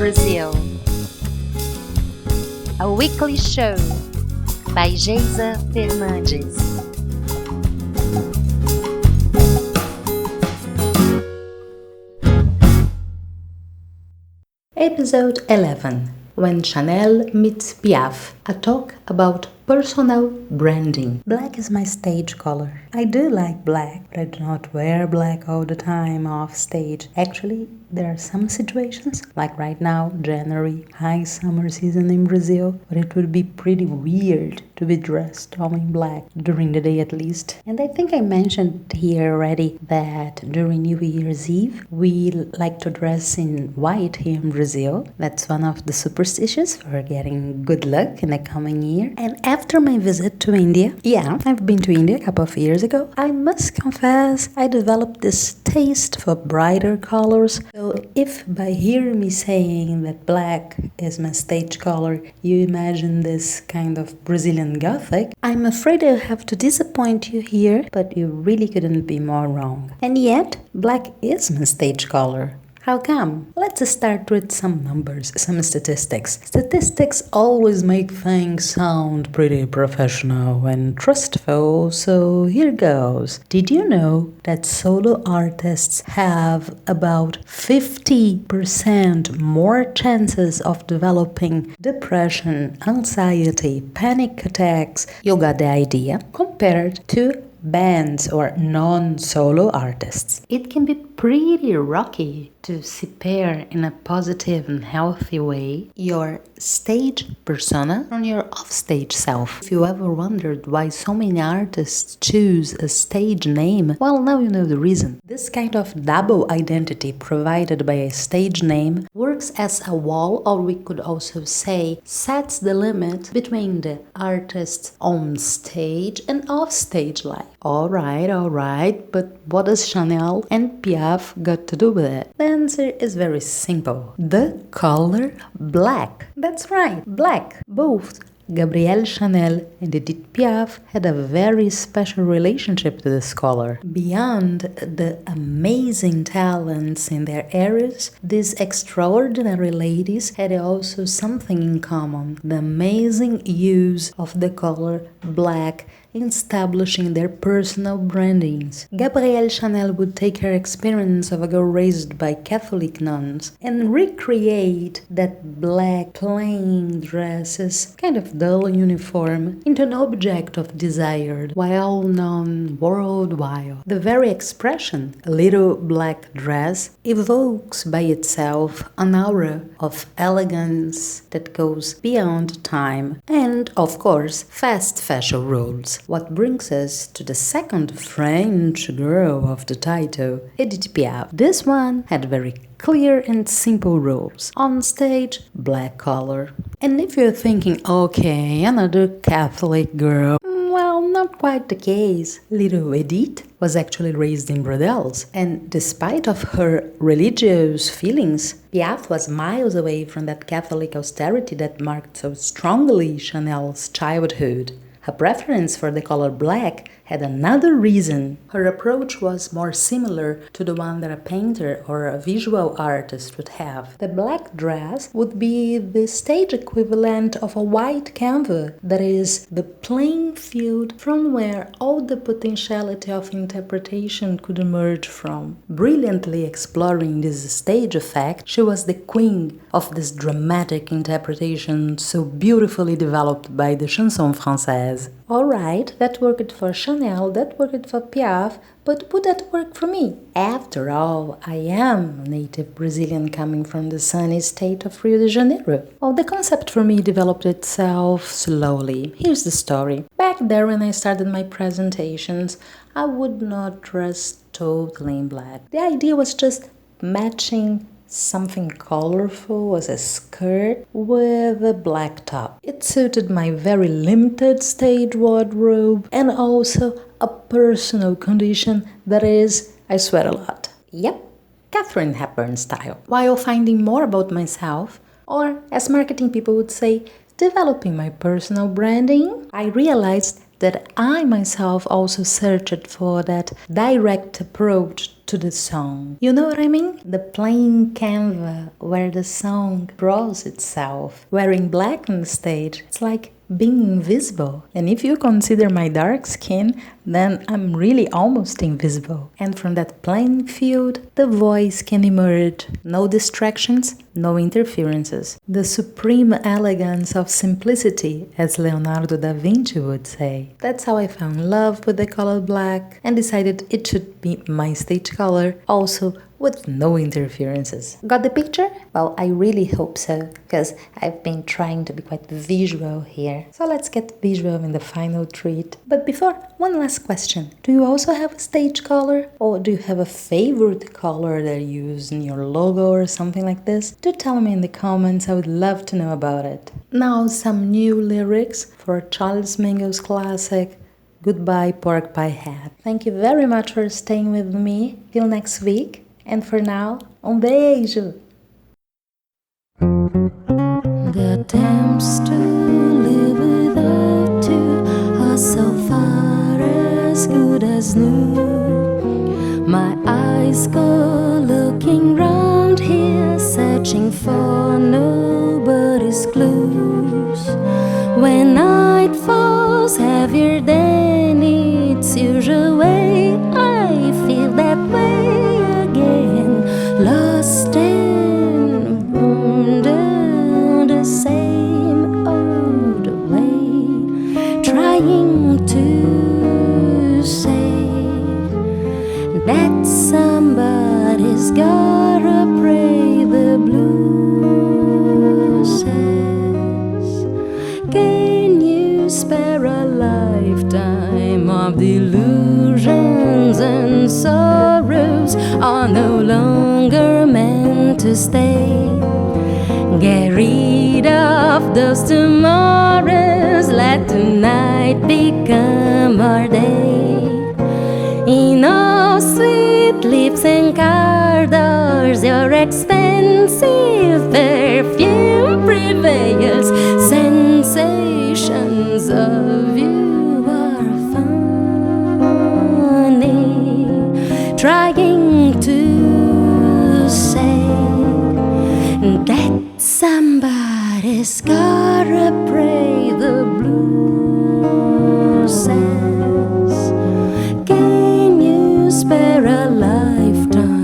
Brazil. A weekly show by Geisa Fernandes. Episode 11, When Chanel Meets Piaf, a talk about personal branding. Black is my stage color. I do like black, but I do not wear black all the time off stage. Actually, there are some situations, like right now, January, high summer season in Brazil, but it would be pretty weird to be dressed all in black, during the day at least. And I think I mentioned here already that during New Year's Eve, we like to dress in white here in Brazil. That's one of the superstitions for getting good luck in the coming year. And after my visit to India, I've been to India a couple of years ago, I must confess I developed this taste for brighter colors. So if by hearing me saying that black is my stage color, you imagine this kind of Brazilian Gothic, I'm afraid I'll have to disappoint you here, but you really couldn't be more wrong. And yet, black is my stage color. How come? Let's start with some numbers, some statistics. Statistics always make things sound pretty professional and trustful, so here goes. Did you know that solo artists have about 50% more chances of developing depression, anxiety, panic attacks, you got the idea, compared to bands or non-solo artists? It can be pretty rocky to separe in a positive and healthy way your stage persona from your offstage self. If you ever wondered why so many artists choose a stage name, well, now you know the reason. This kind of double identity provided by a stage name works as a wall, or we could also say sets the limit between the artist's on stage and off stage life. Alright, but what does Chanel and Piaf got to do with it? The answer is very simple. The color black. That's right, black. Both Gabrielle Chanel and Edith Piaf had a very special relationship to this color. Beyond the amazing talents in their areas, these extraordinary ladies had also something in common: the amazing use of the color black in establishing their personal brandings. Gabrielle Chanel would take her experience of a girl raised by Catholic nuns and recreate that black plain dresses, kind of dull uniform, into an object of desire, well known worldwide. The very expression, a little black dress, evokes by itself an aura of elegance that goes beyond time and, of course, fast fashion rules. What brings us to the second French girl of the title, Edith Piaf. This one had very clear and simple rules. On stage, black color. And if you're thinking, okay, another Catholic girl, well, not quite the case. Little Edith was actually raised in Brussels, and despite of her religious feelings, Piaf was miles away from that Catholic austerity that marked so strongly Chanel's childhood. Her preference for the color black had another reason. Her approach was more similar to the one that a painter or a visual artist would have. The black dress would be the stage equivalent of a white canvas, that is, the playing field from where all the potentiality of interpretation could emerge from. Brilliantly exploring this stage effect, she was the queen of this dramatic interpretation so beautifully developed by the chanson française. Alright, that worked for Chanel, that worked for Piaf, but would that work for me? After all, I am a native Brazilian coming from the sunny state of Rio de Janeiro. Well, the concept for me developed itself slowly. Here's the story. Back there when I started my presentations, I would not dress totally in black. The idea was just matching something colorful as a skirt with a black top. It suited my very limited stage wardrobe and also a personal condition, that is, I sweat a lot. Yep, Katharine Hepburn style. While finding more about myself, or as marketing people would say, developing my personal branding, I realized that I myself also searched for that direct approach to the song. You know what I mean? The plain canvas where the song draws itself. Wearing black on the stage, it's like being invisible. And if you consider my dark skin, then I'm really almost invisible. And from that playing field, the voice can emerge. No distractions, no interferences. The supreme elegance of simplicity, as Leonardo da Vinci would say. That's how I found love with the color black and decided it should be my stage color, also with no interferences. Got the picture? Well, I really hope so, because I've been trying to be quite visual here. So let's get visual in the final treat. But before, one last question. Do you also have a stage color? Or do you have a favorite color that you use in your logo or something like this? Do tell me in the comments, I would love to know about it. Now some new lyrics for Charles Mingus classic Goodbye Pork Pie Hat. Thank you very much for staying with me. Till next week. And for now, beijo! The attempts to live without you are so far as good as new. My eyes go looking round here, searching for nobody's clues. When night falls heavier than its usual way, I feel that way. Lost and wounded the same old way, trying to say that somebody's gotta pray. The blues says, can you spare a lifetime of delusions and sorrows are no longer meant to stay? Get rid of those tomorrows, let tonight become our day. In all sweet lips and corridors, your expensive perfume prevails. Sensations of you are funny, trying to say that somebody's gotta pray. The blues says, can you spare a lifetime?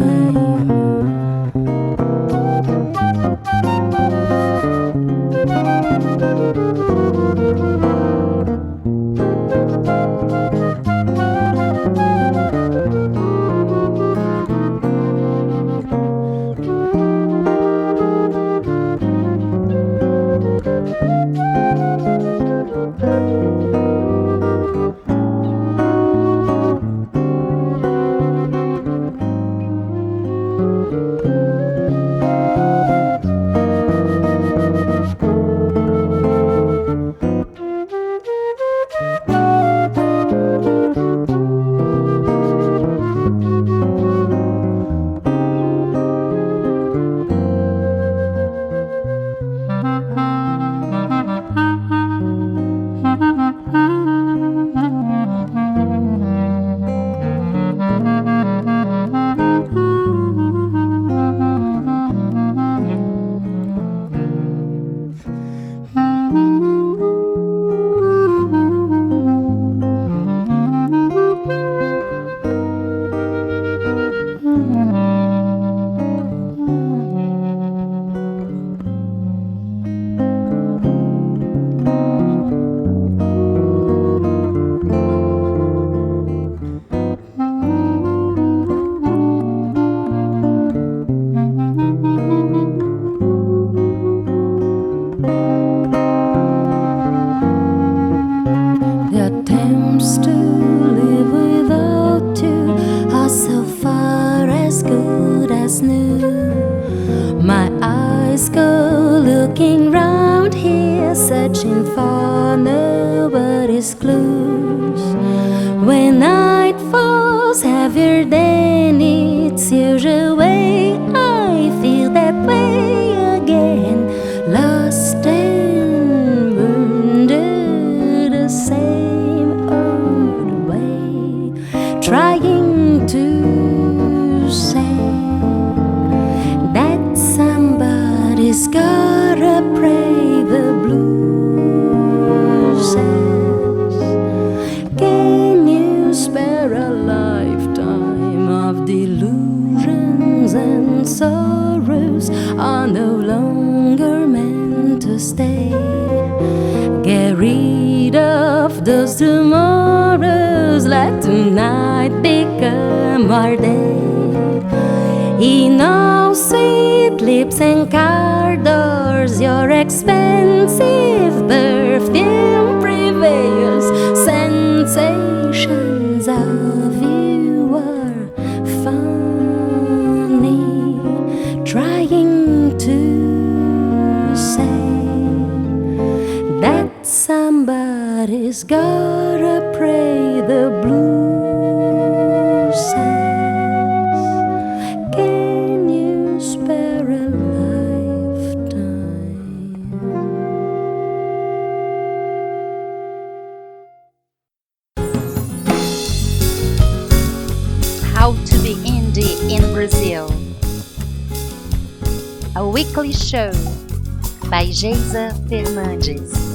eyes go looking round here, searching for nobody's clues. When night falls heavier than its usual way, I feel that way again, lost and wounded the same old way, trying to and sorrows are no longer meant to stay. Get rid of those tomorrows, let tonight become our day. In all sweet lips and car doors, your expensive perfume prevails. Sensations of you are funny, trying to say that somebody's gotta pray. The blues says, can you spare a lifetime? How to be indie in Brazil. A weekly show by Geisa Fernandes.